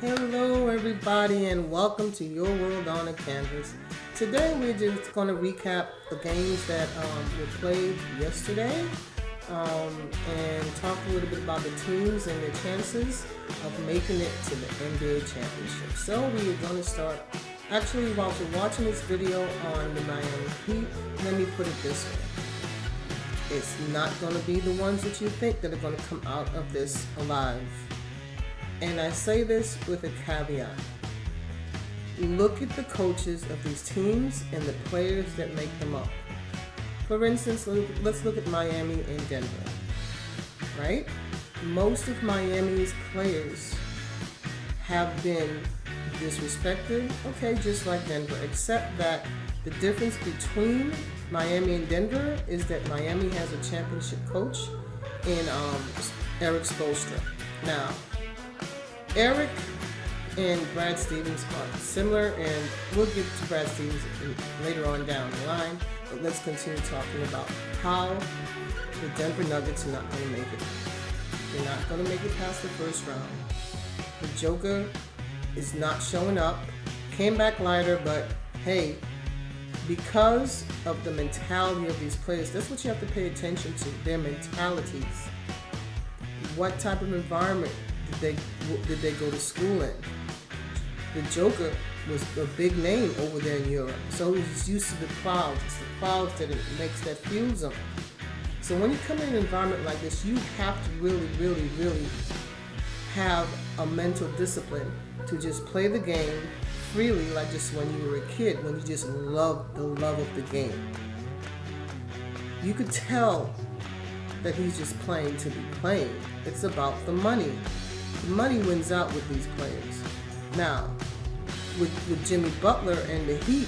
Hello everybody and welcome to Your World on a Canvas. Today we're just going to recap the games that were played yesterday and talk a little bit about the teams and their chances of making it to the NBA Championship. So we are going to start, actually while you're watching this video on the Miami Heat, let me put it this way. It's not going to be the ones that you think that are going to come out of this alive. And I say this with a caveat. Look at the coaches of these teams and the players that make them up. For instance, let's look at Miami and Denver, right? Most of Miami's players have been disrespected, okay, just like Denver, except that the difference between Miami and Denver is that Miami has a championship coach in Eric Spoelstra. Now, Eric and Brad Stevens are similar, and we'll get to Brad Stevens later on down the line, but let's continue talking about how the Denver Nuggets are not going to make it. They're not going to make it past the first round. The Joker is not showing up, came back lighter, but hey, because of the mentality of these players, that's what you have to pay attention to, their mentalities. What type of environment did they go to school in? The Joker was a big name over there in Europe, so he's used to the clouds. It's the clouds that it makes that fuels him. So when you come in an environment like this, you have to really have a mental discipline to just play the game freely, like just when you were a kid, when you just love the love of the game. You could tell that he's just playing to be playing. It's about the money. The money wins out with these players. Now, with Jimmy Butler and the Heat,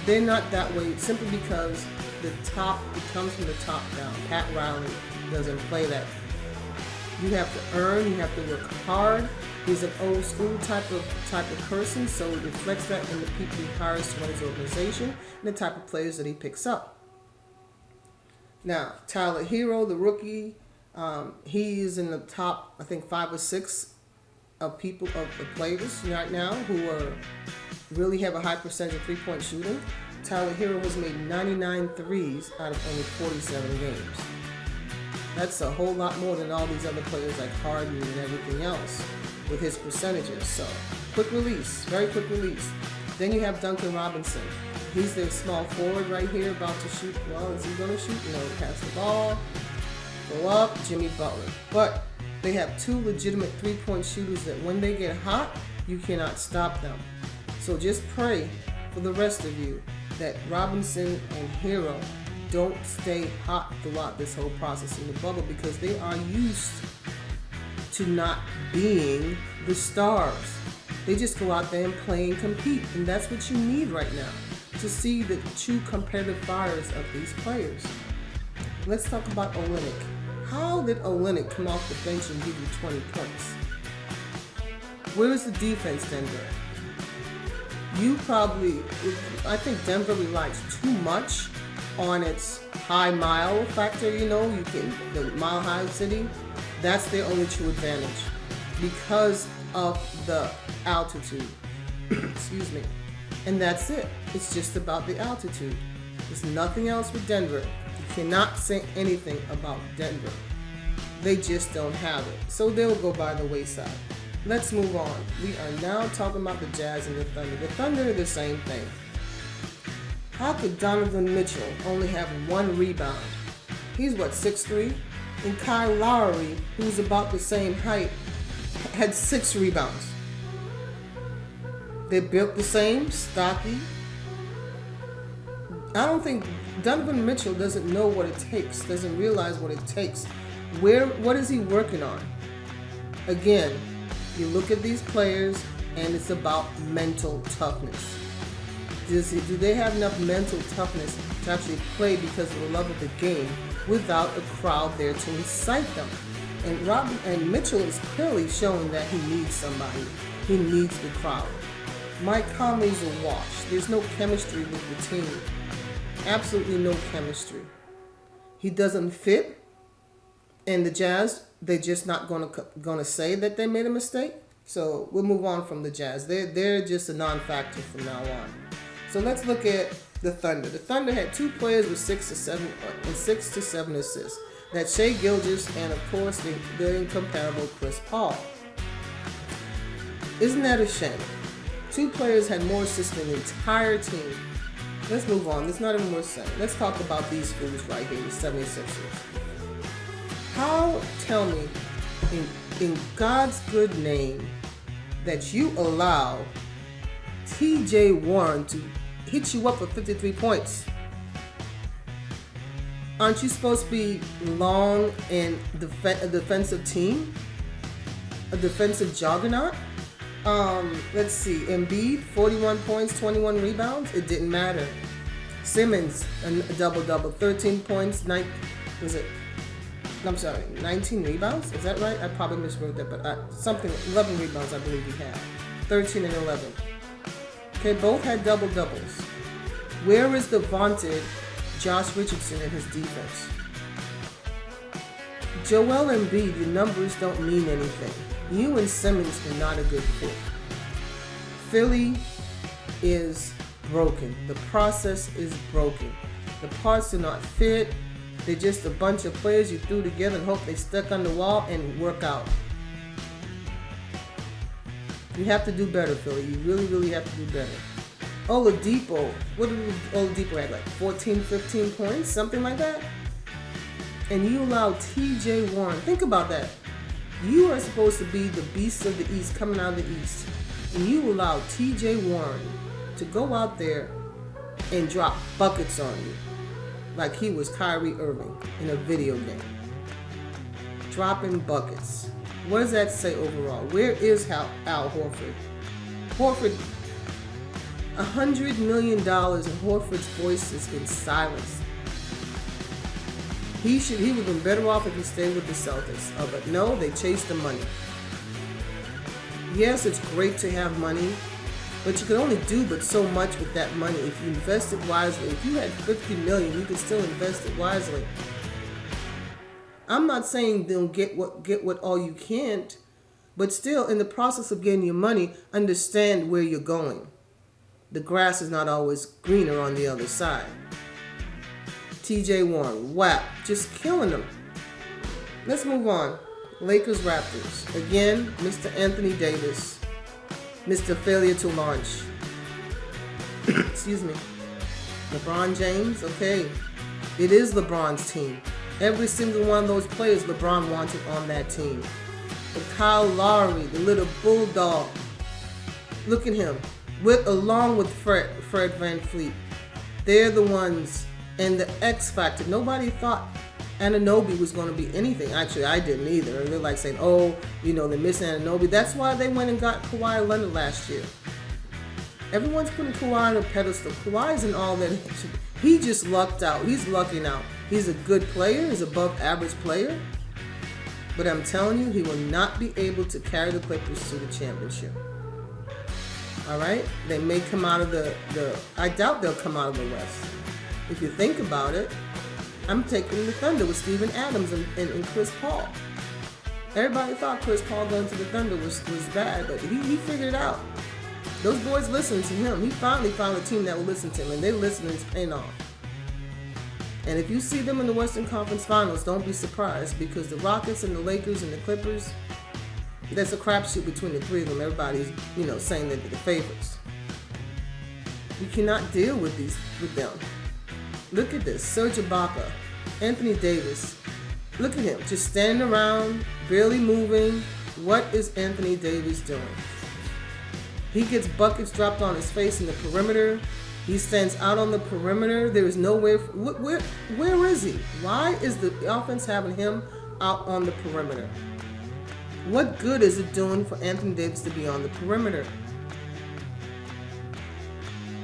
they're not that way simply because it comes from the top down. Pat Riley doesn't play that. You have to earn, you have to work hard. He's an old school type of person, so it reflects that in the people he hires to run his organization and the type of players that he picks up. Now, Tyler Hero, the rookie, he is in the top, I think, 5 or 6 of the players right now who really have a high percentage of three-point shooting. Tyler Hero has made 99 threes out of only 47 games. That's a whole lot more than all these other players like Harden and everything else with his percentages. So, quick release, very quick release. Then you have Duncan Robinson. He's their small forward right here, about to shoot. Well, is he going to shoot? No, pass the ball. Go up, Jimmy Butler. But they have 2 legitimate three-point shooters that when they get hot, you cannot stop them. So just pray for the rest of you that Robinson and Hero don't stay hot throughout this whole process in the bubble, because they are used to not being the stars. They just go out there and play and compete, and that's what you need right now, to see the true competitive fires of these players. Let's talk about Olynyk. How did Olynyk come off the bench and give you 20 points? Where is the defense, Denver? I think Denver relies too much on its high mile factor, the mile high city. That's their only true advantage because of the altitude. Excuse me. And that's it. It's just about the altitude. There's nothing else with Denver. You cannot say anything about Denver. They just don't have it. So they'll go by the wayside. Let's move on. We are now talking about the Jazz and the Thunder. The Thunder are the same thing. How could Donovan Mitchell only have 1 rebound? He's 6'3"? And Kyle Lowry, who's about the same height, had 6 rebounds. They're built the same, stocky. I don't think Donovan Mitchell doesn't know what it takes, doesn't realize what it takes. What is he working on? Again, you look at these players and it's about mental toughness. Do they have enough mental toughness to actually play because of the love of the game without a crowd there to incite them? And Mitchell is clearly showing that he needs somebody. He needs the crowd. Mike Conley's a wash. There's no chemistry with the team. Absolutely no chemistry. He doesn't fit. And the Jazz they're just not gonna say that they made a mistake. So we'll move on from the Jazz. They're just a non-factor from now on. So let's look at the Thunder. The Thunder had 2 players with 6 to 7 assists. That's Shai Gilgeous and of course the incomparable Chris Paul. Isn't that a shame? 2 players had more assists than the entire team. Let's move on. That's not even worth saying. Let's talk about these fools right here, the 76ers. Tell me, in God's good name, that you allow T.J. Warren to hit you up for 53 points? Aren't you supposed to be long and a defensive team? A defensive juggernaut? Let's see. Embiid, 41 points, 21 rebounds. It didn't matter. Simmons, a double-double, 13 points, 19 rebounds. Is that right? I probably miswrote that, but 11 rebounds I believe he had. 13 and 11. Okay, both had double-doubles. Where is the vaunted Josh Richardson and his defense? Joel Embiid, your numbers don't mean anything. You and Simmons are not a good fit. Philly is broken. The process is broken. The parts are not fit. They're just a bunch of players you threw together and hope they stuck on the wall and work out. You have to do better, Philly. You really, really have to do better. Oladipo, what did Oladipo have, like 14, 15 points? Something like that? And you allow T.J. Warren. Think about that. You are supposed to be the beast of the East, coming out of the East. And you allow T.J. Warren to go out there and drop buckets on you. Like he was Kyrie Irving in a video game. Dropping buckets. What does that say overall? Where is Al Horford? Horford, $100 million in Horford's voice has been silenced. He would have been better off if he stayed with the Celtics. But no, they chased the money. Yes, it's great to have money, but you can only do but so much with that money if you invest it wisely. If you had $50 million, you could still invest it wisely. I'm not saying don't get what all you can't, but still, in the process of getting your money, understand where you're going. The grass is not always greener on the other side. T.J. Warren, wow, just killing them. Let's move on. Lakers Raptors. Again, Mr. Anthony Davis. Mr. Failure to Launch. Excuse me. LeBron James, okay. It is LeBron's team. Every single one of those players LeBron wanted on that team. But Kyle Lowry, the little bulldog. Look at him. Along with Fred VanVleet. They're the ones. And the X factor. Nobody thought Anunoby was going to be anything. Actually, I didn't either. They're like saying, they're missing Anunoby. That's why they went and got Kawhi Leonard last year. Everyone's putting Kawhi on a pedestal. Kawhi isn't all that. He just lucked out. He's lucking out. He's a good player. He's above average player. But I'm telling you, he will not be able to carry the Clippers to the championship. All right? They may come out of I doubt they'll come out of the West. If you think about it, I'm taking the Thunder with Steven Adams and Chris Paul. Everybody thought Chris Paul going to the Thunder was bad, but he figured it out. Those boys listened to him. He finally found a team that would listen to him, and they listened and it's paying off. And if you see them in the Western Conference Finals, don't be surprised, because the Rockets and the Lakers and the Clippers, there's a crapshoot between the three of them. Everybody's, saying that they're the favorites. You cannot deal with them. Look at this. Serge Ibaka, Anthony Davis. Look at him. Just standing around, barely moving. What is Anthony Davis doing? He gets buckets dropped on his face in the perimeter. He stands out on the perimeter. There is nowhere. Where is he? Why is the offense having him out on the perimeter? What good is it doing for Anthony Davis to be on the perimeter?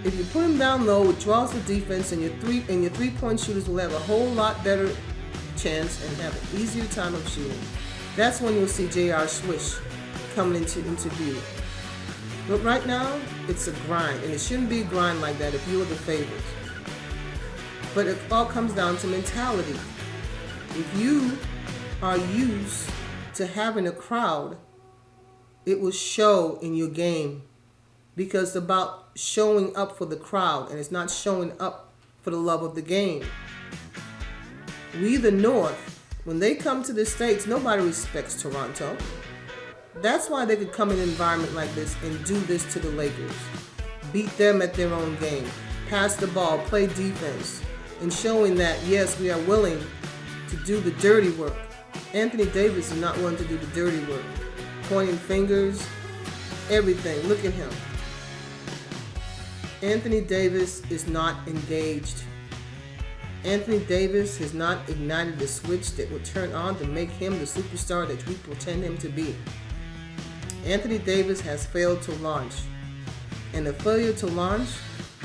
If you put him down low, it draws the defense, and your three-point shooters will have a whole lot better chance and have an easier time of shooting. That's when you'll see J.R. Swish coming into view. But right now, it's a grind, and it shouldn't be a grind like that if you're the favorites. But it all comes down to mentality. If you are used to having a crowd, it will show in your game, because it's about showing up for the crowd, and it's not showing up for the love of the game. We, the North, when they come to the States, nobody respects Toronto. That's why they could come in an environment like this and do this to the Lakers. Beat them at their own game. Pass the ball, play defense, and showing that, yes, we are willing to do the dirty work. Anthony Davis is not willing to do the dirty work. Pointing fingers, everything. Look at him. Anthony Davis is not engaged. Anthony Davis has not ignited the switch that would turn on to make him the superstar that we pretend him to be. Anthony Davis has failed to launch. And a failure to launch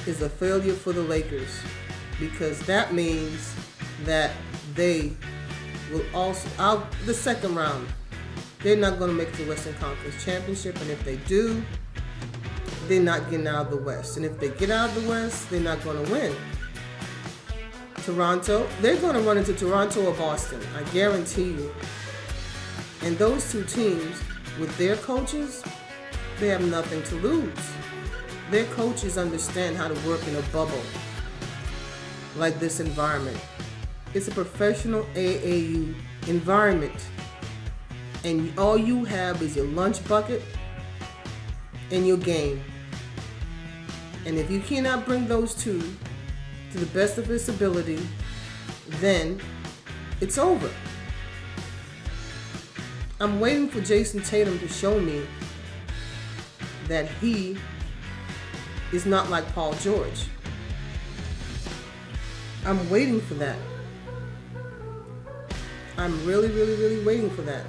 is a failure for the Lakers, because that means that they will also, out the second round, they're not going to make the Western Conference Championship, and if they do, they're not getting out of the West. And if they get out of the West, they're not going to win. Toronto, they're going to run into Toronto or Boston, I guarantee you. And those two teams, with their coaches, they have nothing to lose. Their coaches understand how to work in a bubble like this environment. It's a professional AAU environment. And all you have is your lunch bucket and your game. And if you cannot bring those two to the best of its ability, then it's over. I'm waiting for Jason Tatum to show me that he is not like Paul George. I'm waiting for that. I'm really, really, really waiting for that.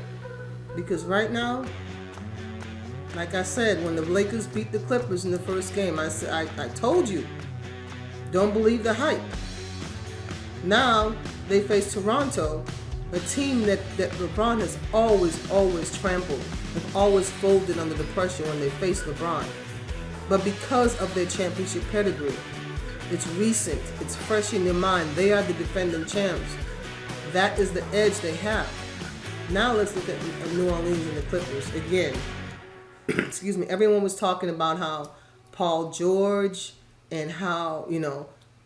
Because right now, like I said, when the Lakers beat the Clippers in the first game, I told you, don't believe the hype. Now they face Toronto, a team that LeBron has always trampled, have always folded under the pressure when they face LeBron. But because of their championship pedigree, it's recent, it's fresh in their mind, they are the defending champs. That is the edge they have. Now let's look at New Orleans and the Clippers again. Excuse me. Everyone was talking about how Paul George and how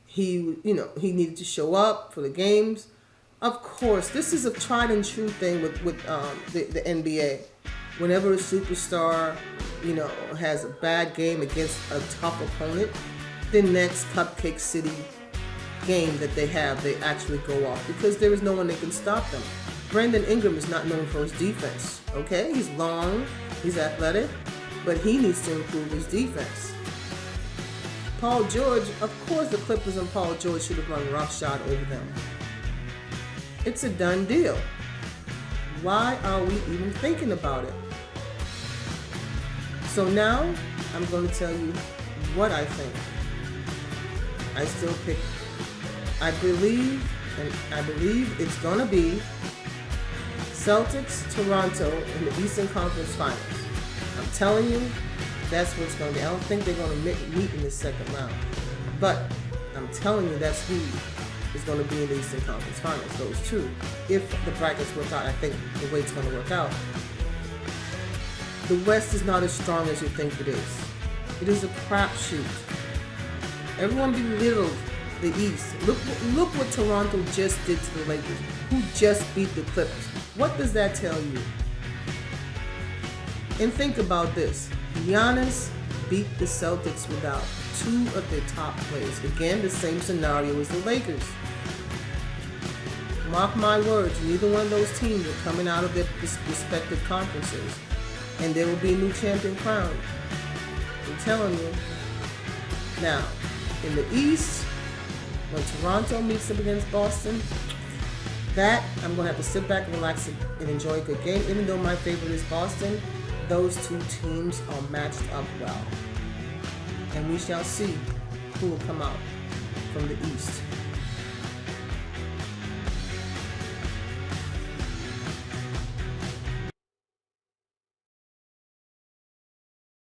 he needed to show up for the games. Of course, this is a tried and true thing with the NBA. Whenever a superstar has a bad game against a tough opponent, the next Cupcake City game that they have, they actually go off because there is no one that can stop them. Brandon Ingram is not known for his defense, okay? He's long, he's athletic, but he needs to improve his defense. Paul George, of course the Clippers and Paul George should have run roughshod over them. It's a done deal. Why are we even thinking about it? So now, I'm going to tell you what I think. I still pick, I believe it's going to be Celtics, Toronto in the Eastern Conference Finals. I'm telling you, that's what's going to be. I don't think they're going to meet in the second round. But I'm telling you, that's who is going to be in the Eastern Conference Finals, those two. If the brackets work out, I think the way it's going to work out. The West is not as strong as you think it is. It is a crapshoot. Everyone belittled the East. Look what Toronto just did to the Lakers, who just beat the Clippers. What does that tell you? And think about this. Giannis beat the Celtics without two of their top players. Again, the same scenario as the Lakers. Mark my words, neither one of those teams are coming out of their respective conferences. And there will be a new champion crowned. I'm telling you. Now, in the East, when Toronto meets up against Boston, that I'm going to have to sit back and relax and enjoy a good game. Even though my favorite is Boston, those two teams are matched up well. And we shall see who will come out from the East.